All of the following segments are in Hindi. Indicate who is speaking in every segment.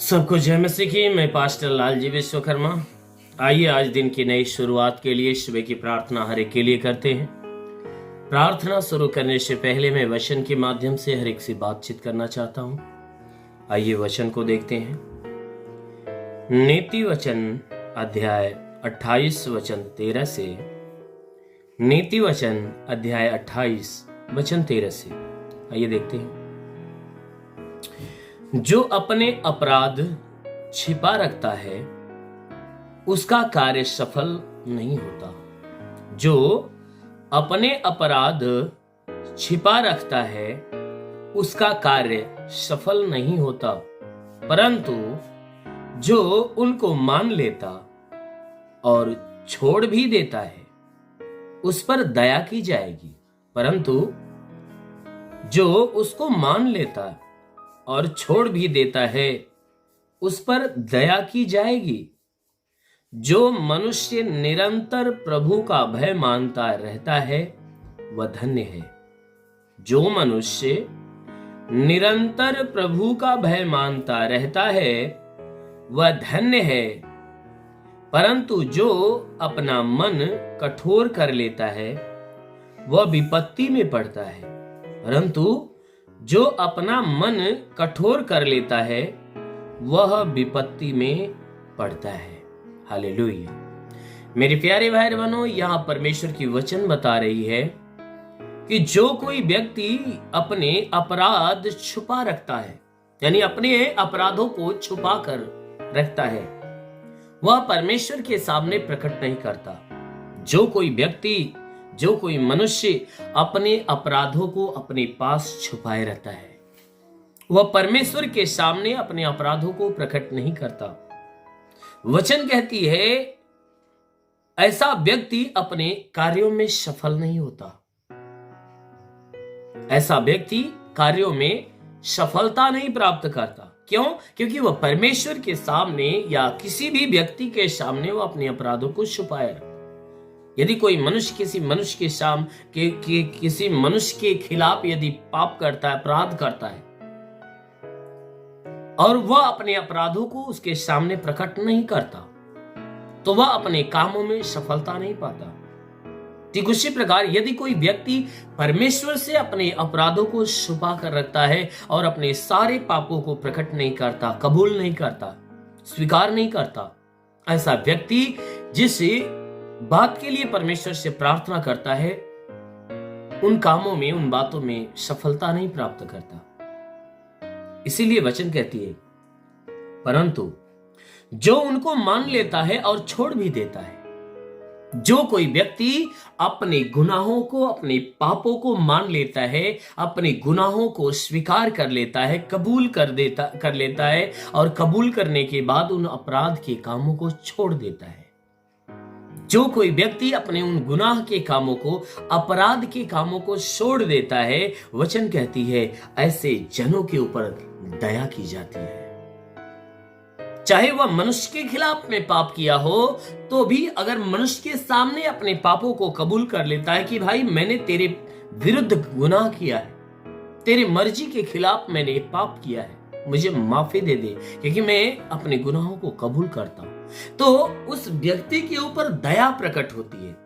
Speaker 1: सबको जय मसीह की। मैं पास्टर लालजी विश्वकर्मा। आइए आज दिन की नई शुरुआत के लिए सुबह की प्रार्थना हर एक के लिए करते हैं। प्रार्थना शुरू करने से पहले मैं वचन के माध्यम से हर एक से बातचीत करना चाहता हूं। आइए वचन को देखते हैं। नीति वचन अध्याय 28 वचन 13 से। नीति वचन अध्याय 28 वचन 13 से आइए देखते हैं। जो अपने अपराध छिपा रखता है उसका कार्य सफल नहीं होता। जो अपने अपराध छिपा रखता है उसका कार्य सफल नहीं होता, परंतु जो उनको मान लेता और छोड़ भी देता है उस पर दया की जाएगी। परंतु जो उसको मान लेता और छोड़ भी देता है उस पर दया की जाएगी। जो मनुष्य निरंतर प्रभु का भय मानता रहता है वह धन्य है। जो मनुष्य निरंतर प्रभु का भय मानता रहता है वह धन्य है। परंतु जो अपना मन कठोर कर लेता है वह विपत्ति में पड़ता है। परंतु जो अपना मन कठोर कर लेता है वह विपत्ति में पड़ता है। हालेलुया। मेरे प्यारे भाई बहनों, यहां परमेश्वर की वचन बता रही है कि जो कोई व्यक्ति अपने अपराध छुपा रखता है, यानी अपने अपराधों को छुपा कर रखता है, वह परमेश्वर के सामने प्रकट नहीं करता। जो कोई व्यक्ति, जो कोई मनुष्य अपने अपराधों को अपने पास छुपाए रहता है वह परमेश्वर के सामने अपने अपराधों को प्रकट नहीं करता। वचन कहती है ऐसा व्यक्ति अपने कार्यों में सफल नहीं होता। ऐसा व्यक्ति कार्यों में सफलता नहीं प्राप्त करता। क्यों? क्योंकि वह परमेश्वर के सामने या किसी भी व्यक्ति के सामने वह अपने अपराधों को छुपाए रखता। यदि कोई मनुष्य किसी मनुष्य के खिलाफ यदि पाप करता है, अपराध करता है और वह अपने अपराधों को उसके सामने प्रकट नहीं करता तो वह अपने कामों में सफलता नहीं पाता। ठीक उसी प्रकार यदि कोई व्यक्ति परमेश्वर से अपने अपराधों को छुपा कर रखता है और अपने सारे पापों को प्रकट नहीं करता, कबूल नहीं करता, स्वीकार नहीं करता, ऐसा व्यक्ति जिस बात के लिए परमेश्वर से प्रार्थना करता है उन कामों में, उन बातों में सफलता नहीं प्राप्त करता। इसीलिए वचन कहती है परंतु जो उनको मान लेता है और छोड़ भी देता है। जो कोई व्यक्ति अपने गुनाहों को, अपने पापों को मान लेता है, अपने गुनाहों को स्वीकार कर लेता है, कबूल कर लेता है और कबूल करने के बाद उन अपराध के कामों को छोड़ देता है। जो कोई व्यक्ति अपने उन गुनाह के कामों को, अपराध के कामों को छोड़ देता है, वचन कहती है ऐसे जनों के ऊपर दया की जाती है। चाहे वह मनुष्य के खिलाफ में पाप किया हो तो भी अगर मनुष्य के सामने अपने पापों को कबूल कर लेता है कि भाई मैंने तेरे विरुद्ध गुनाह किया है, तेरी मर्जी के खिलाफ मैंने पाप किया है, मुझे माफी दे दे क्योंकि मैं अपने गुनाहों को कबूल करता हूं, तो उस व्यक्ति के ऊपर दया प्रकट होती है।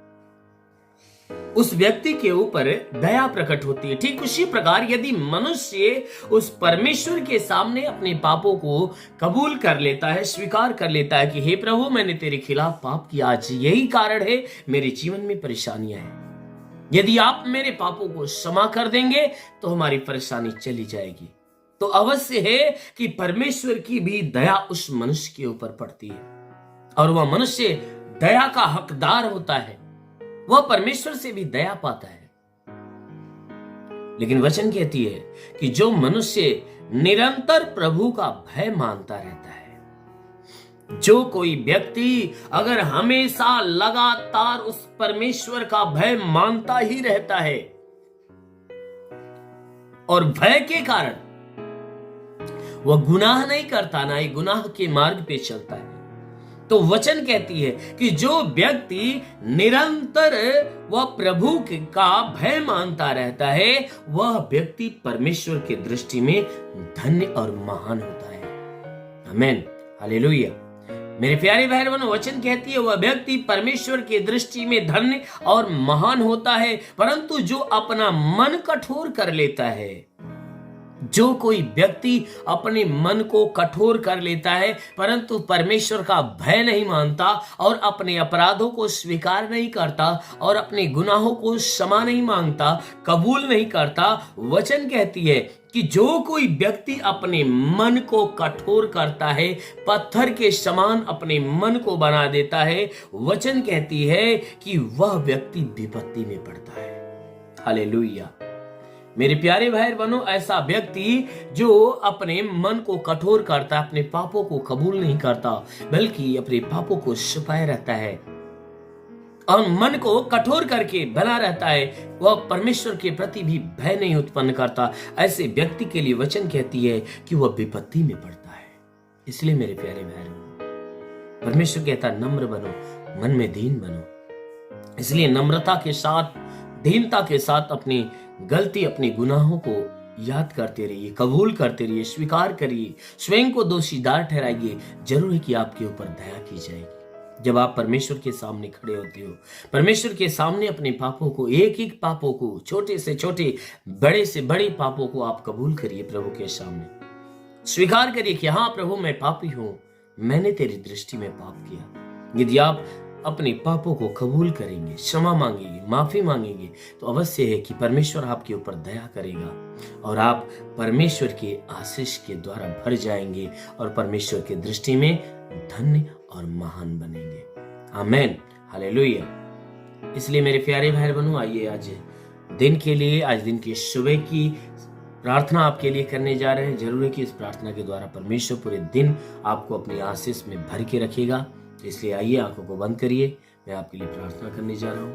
Speaker 1: उस व्यक्ति के ऊपर दया प्रकट होती है। ठीक उसी प्रकार यदि मनुष्य उस परमेश्वर के सामने अपने पापों को कबूल कर लेता है, स्वीकार कर लेता है कि हे प्रभु मैंने तेरे खिलाफ पाप किया, आज यही कारण है मेरे जीवन में परेशानियां हैं, यदि आप मेरे पापों को क्षमा कर देंगे तो हमारी परेशानी चली जाएगी, तो अवश्य है कि परमेश्वर की भी दया उस मनुष्य के ऊपर पड़ती है और वह मनुष्य दया का हकदार होता है, वह परमेश्वर से भी दया पाता है। लेकिन वचन कहती है कि जो मनुष्य निरंतर प्रभु का भय मानता रहता है, जो कोई व्यक्ति अगर हमेशा लगातार उस परमेश्वर का भय मानता ही रहता है और भय के कारण वह गुनाह नहीं करता, ना ही गुनाह के मार्ग पे चलता है, तो वचन कहती है कि जो व्यक्ति निरंतर वह प्रभु का भय मानता रहता है वह व्यक्ति परमेश्वर की दृष्टि में धन्य और महान होता है। आमेन, हालेलुया। मेरे प्यारे भाई बहनों, वचन कहती है वह व्यक्ति परमेश्वर की दृष्टि में धन्य और महान होता है, परंतु जो अपना मन कठोर कर लेता है, जो कोई व्यक्ति अपने मन को कठोर कर लेता है परंतु परमेश्वर का भय नहीं मानता और अपने अपराधों को स्वीकार नहीं करता और अपने गुनाहों को क्षमा नहीं मांगता, कबूल नहीं करता, वचन कहती है कि जो कोई व्यक्ति अपने मन को कठोर करता है, पत्थर के समान अपने मन को बना देता है, वचन कहती है कि वह व्यक्ति विपत्ति में पड़ता है। हालेलुया। मेरे प्यारे भाई बहनों, ऐसा व्यक्ति जो अपने मन को कठोर करता, अपने पापों को कबूल नहीं करता बल्कि अपने पापों को छुपाए रहता है और मन को कठोर करके बना रहता है, वह परमेश्वर के प्रति भी भय नहीं उत्पन्न करता, ऐसे व्यक्ति के लिए वचन कहती है कि वह विपत्ति में पड़ता है। इसलिए मेरे प्यारे भाई बहनों, परमेश्वर कहता नम्र बनो, मन में दीन बनो। इसलिए नम्रता के साथ, दीनता के साथ अपनी गलती, अपने गुनाहों को याद करते रहिए, कबूल करते रहिए, स्वीकार करिए, स्वयं को दोषीदार ठहराइए। जरूर है कि आपके ऊपर दया की जाएगी। जब आप परमेश्वर के सामने खड़े होते हो, परमेश्वर के सामने अपने पापों को, एक एक पापों को, छोटे से छोटे, बड़े से बड़े पापों को आप कबूल करिए। प्रभु के सामने स्वीकार करिए कि हाँ प्रभु, मैं पापी हूं, मैंने तेरी दृष्टि में पाप किया। यदि आप अपने पापों को कबूल करेंगे, क्षमा मांगेंगे, माफी मांगेंगे, तो अवश्य है कि परमेश्वर आपके ऊपर दया करेगा और आप परमेश्वर के आशीष के द्वारा भर जाएंगे और परमेश्वर की दृष्टि में धन्य और महान बनेंगे। आमेन, हालेलुया। इसलिए मेरे प्यारे भाई बहनों, आइए आज दिन के लिए, आज दिन की सुबह की प्रार्थना आपके लिए करने जा रहे हैं। जरूर है कि इस प्रार्थना के द्वारा परमेश्वर पूरे दिन आपको अपनी आशीष में भर के रखेगा। इसलिए आइए, आंखों को बंद करिए, मैं आपके लिए प्रार्थना करने जा रहा हूं।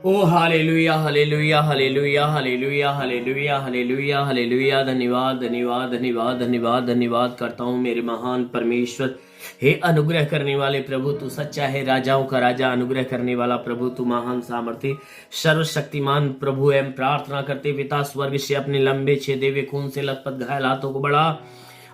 Speaker 1: Oh hallelujah, hallelujah, hallelujah, hallelujah, hallelujah, hallelujah, hallelujah. धन्यवाद, धन्यवाद, धन्यवाद, धन्यवाद, धन्यवाद करता हूं मेरे महान परमेश्वर। हे अनुग्रह करने वाले प्रभु, तू सच्चा है, राजाओं का राजा, अनुग्रह करने वाला प्रभु, तू महान सामर्थ्य, सर्वशक्तिमान प्रभु है। प्रार्थना करते पिता स्वर्ग से अपने लंबे छेदे हुए खून से लथपथ घायल हाथों को बढ़ा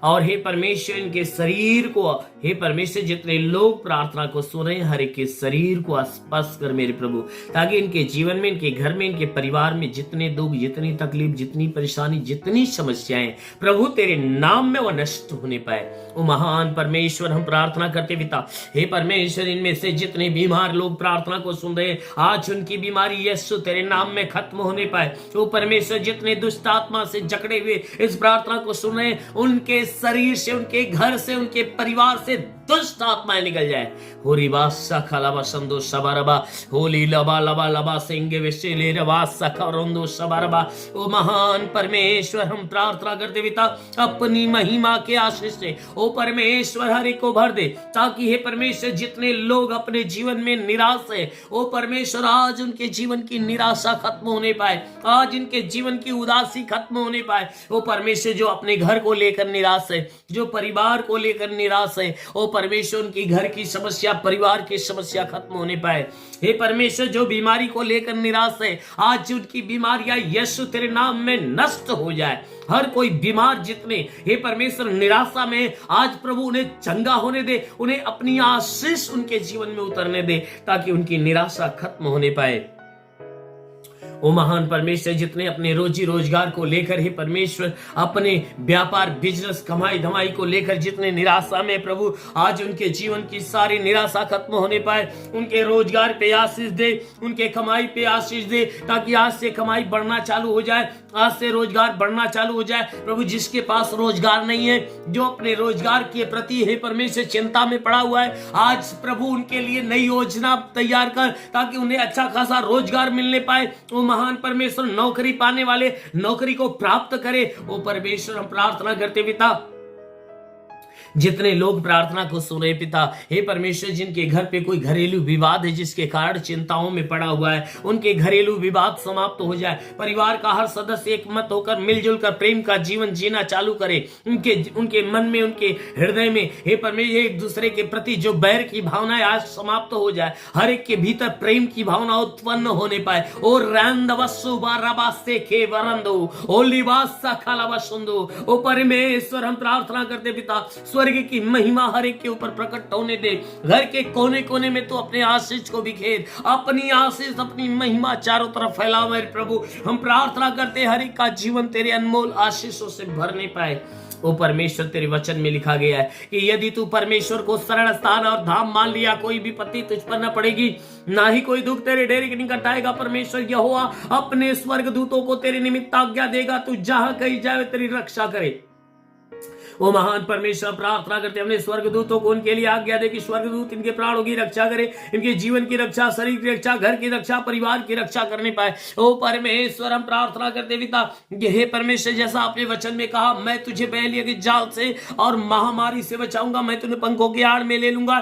Speaker 1: और हे परमेश्वर, इनके शरीर को, हे परमेश्वर, जितने लोग प्रार्थना को सुन रहे हैं, हर एक के शरीर को स्पर्श कर मेरे प्रभु, ताकि इनके जीवन में, इनके घर में, इनके परिवार में जितने दुख, जितनी तकलीफ, जितनी परेशानी, जितनी समस्याएं प्रभु तेरे नाम में वो नष्ट होने पाए। ओ महान परमेश्वर, हम प्रार्थना करते पिता, हे परमेश्वर, इनमें से जितने बीमार लोग प्रार्थना को सुन रहे हैं, आज उनकी बीमारी यीशु तेरे नाम में खत्म होने पाए। ओ परमेश्वर, जितने दुष्ट आत्मा से जकड़े हुए इस प्रार्थना को सुन रहे हैं, उनके शरीर से, उनके घर से, उनके परिवार से दुष्ट आत्माएं निकल जाए। होरी बासा खलाबा संदो सबारबा, होली लबा लबा लबा सिंगे विशेले रबा सखरंदो सबारबा। ओ महान परमेश्वर, हम प्रार्थना करते पिता, अपनी महिमा के आशीष से ओ परमेश्वर हर एक को भर दे, ताकि हे परमेश्वर, जितने लोग अपने जीवन में निराश है, ओ परमेश्वर, आज उनके जीवन की निराशा खत्म होने पाए, आज इनके जीवन की उदासी खत्म होने पाए। ओ परमेश्वर, जो अपने घर को लेकर निराश है, जो परिवार को लेकर निराश है, ओ परमेश्वर, उनकी घर की समस्या, परिवार की समस्या खत्म होने पाए। हे परमेश्वर, जो बीमारी को लेकर निराश है, आज उनकी बीमारियां यीशु तेरे नाम में नष्ट हो जाए। हर कोई बीमार जितने, हे परमेश्वर, निराशा में, आज प्रभु उन्हें चंगा होने दे, उन्हें अपनी आशीष उनके जीवन में उतरने दे, ताकि उनकी निराशा खत्म होने पाए। ओ महान परमेश्वर, जितने अपने रोजी रोजगार को लेकर, हे परमेश्वर, अपने व्यापार, बिजनेस, कमाई धमाई को लेकर जितने निराशा में प्रभु, आज उनके जीवन की सारी निराशा खत्म होने पाए। उनके रोजगार पे आशीष दे, उनके कमाई पे आशीष दे, ताकि आज से कमाई बढ़ना चालू हो जाए, आज से रोजगार बढ़ना चालू हो जाए। प्रभु, जिसके पास रोजगार नहीं है, जो अपने रोजगार के प्रति हे परमेश्वर चिंता में पड़ा हुआ है, आज प्रभु उनके लिए नई योजना तैयार कर, ताकि उन्हें अच्छा खासा रोजगार मिलने पाए। ओ महान परमेश्वर, नौकरी पाने वाले नौकरी को प्राप्त करे। ओ परमेश्वर, हम प्रार्थना करते पिता, जितने लोग प्रार्थना को सुन रहे पिता, हे परमेश्वर, जिनके घर पे कोई घरेलू विवाद है जिसके कारण चिंताओं में पड़ा हुआ है, उनके घरेलू विवाद समाप्त हो जाए। परिवार का हर सदस्य एक मत होकर मिलजुल कर प्रेम का जीवन जीना चालू करे। उनके मन में, उनके हृदय में, हे परमेश्वर, एक दूसरे के प्रति जो बैर की भावनाएं आज समाप्त हो जाए। हर एक के भीतर प्रेम की भावना उत्पन्न होने पाए। ओ रंदवसु बाराबासे के वरंदो ओ लिबासा खालावसुंदो। ओ परमेश्वर, हम प्रार्थना करते पिता, स्वर्ग की महिमा हर एक के ऊपर प्रकट होने दे। घर के कोने कोने में तो अपने आशीष को बिखेर, अपनी आशीष, अपनी महिमा चारों तरफ फैलाओ मेरे प्रभु। हम प्रार्थना करते हर एक का जीवन तेरे अनमोल आशीषों से भरने पाए। ओ परमेश्वर, तेरे वचन में लिखा गया है कि यदि तू परमेश्वर को शरण स्थान और धाम मान लिया, कोई विपत्ति तुझ पर न पड़ेगी, ना ही कोई दुख तेरे डेरे के निकट आएगा। परमेश्वर यहोवा अपने स्वर्ग दूतों को तेरे निमित्त आज्ञा देगा, तू जहां कहीं जाए तेरी रक्षा करे। वो महान परमेश्वर, प्रार्थना करते अपने स्वर्गदूतों को उनके लिए आज्ञा दे कि स्वर्गदूत इनके प्राणों की रक्षा करे, इनके जीवन की रक्षा, शरीर की रक्षा, घर की रक्षा, परिवार की रक्षा करने पाए। ओ परमेश्वर, हम प्रार्थना करते पिता, हे परमेश्वर, जैसा आपने वचन में कहा, मैं तुझे बहेलिया के जाल से और महामारी से बचाऊंगा, मैं तुझे पंखों की आड़ में ले लूंगा,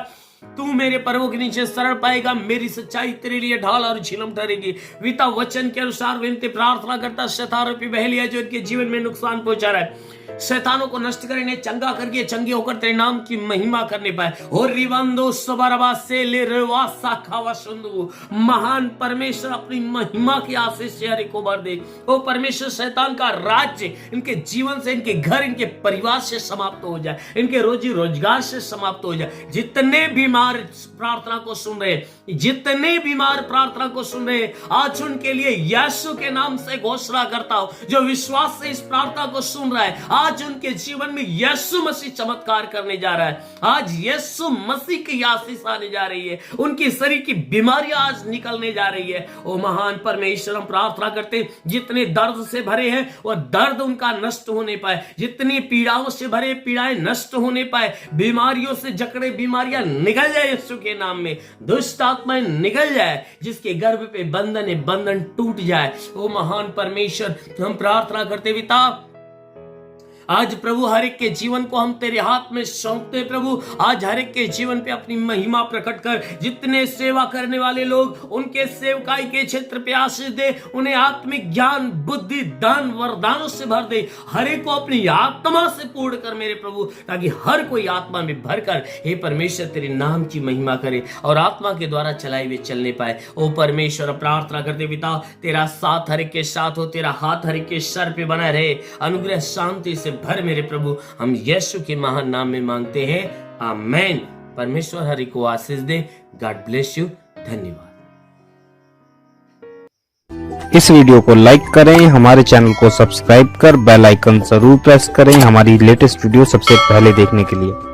Speaker 1: तू मेरे पर्वों के नीचे शरण पाएगा, मेरी सच्चाई तेरे लिए ढाल और झिलम ठहरेगी। पिता, वचन के अनुसार विनती प्रार्थना करता, शैतान रूपी बहेलिया जो इनके जीवन में नुकसान पहुंचा रहा है, शैतानों को नष्ट कर, इन्हें चंगा करके चंगे होकर तेरे नाम की महिमा करने पाए। और रिवंदो सबरबा से ले रेवासा खावा सुंदु। महान परमेश्वर, अपनी महिमा की आशीष से हर एक को भर दे। ओ परमेश्वर, शैतान का राज्य इनके जीवन से, इनके घर, इनके परिवार से समाप्त हो जाए, इनके रोजी रोजगार से समाप्त हो जाए। जितने बीमार प्रार्थना को सुन रहे, जितने बीमार प्रार्थना को सुन रहे, आज उनके लिए यीशु के नाम से घोषणा करता हूं, जो विश्वास से इस प्रार्थना को सुन रहा है, आज उनके जीवन में यीशु मसीह चमत्कार करने जा रहा है। आज यीशु मसीह की आशीष आने जा रही है, उनकी शरीर की बीमारियां आज निकलने जा रही है। ओ महान परमेश्वर, हम प्रार्थना करते, जितने दर्द से भरे हैं वह दर्द उनका नष्ट होने पाए, जितनी पीड़ाओं से भरे पीड़ाएं नष्ट होने पाए, बीमारियों से जकड़े बीमारियां निकल जाए यीशु के नाम में, दुष्ट आत्माएं निकल जाए, जिसके गर्भ पे बंधन है बंधन टूट जाए। ओ महान परमेश्वर, हम प्रार्थना करते पिता, आज प्रभु हर एक के जीवन को हम तेरे हाथ में सौंपते। प्रभु, आज हर एक के जीवन पे अपनी महिमा प्रकट कर, जितने सेवा करने वाले लोग, उनके सेवकाई के क्षेत्र पे आशीष दे, उन्हें आत्मिक ज्ञान, बुद्धि, दान, वरदानों से भर दे, हर एक को अपनी आत्मा से पूर्ण कर मेरे प्रभु, ताकि हर कोई आत्मा में भरकर हे परमेश्वर तेरे नाम की महिमा करे और आत्मा के द्वारा चलाए हुए चलने पाए। ओ परमेश्वर, प्रार्थना करते पिता, तेरा साथ हर एक के साथ हो, तेरा हाथ हर एक के सर पे बना रहे, अनुग्रह शांति से भर मेरे प्रभु, हम यीशु के महान नाम में मांगते हैं, आमेन। परमेश्वर हरि को आशीष दे। God bless you. धन्यवाद।
Speaker 2: इस वीडियो को लाइक करें, हमारे चैनल को सब्सक्राइब कर बेल आइकन जरूर प्रेस करें हमारी लेटेस्ट वीडियो सबसे पहले देखने के लिए।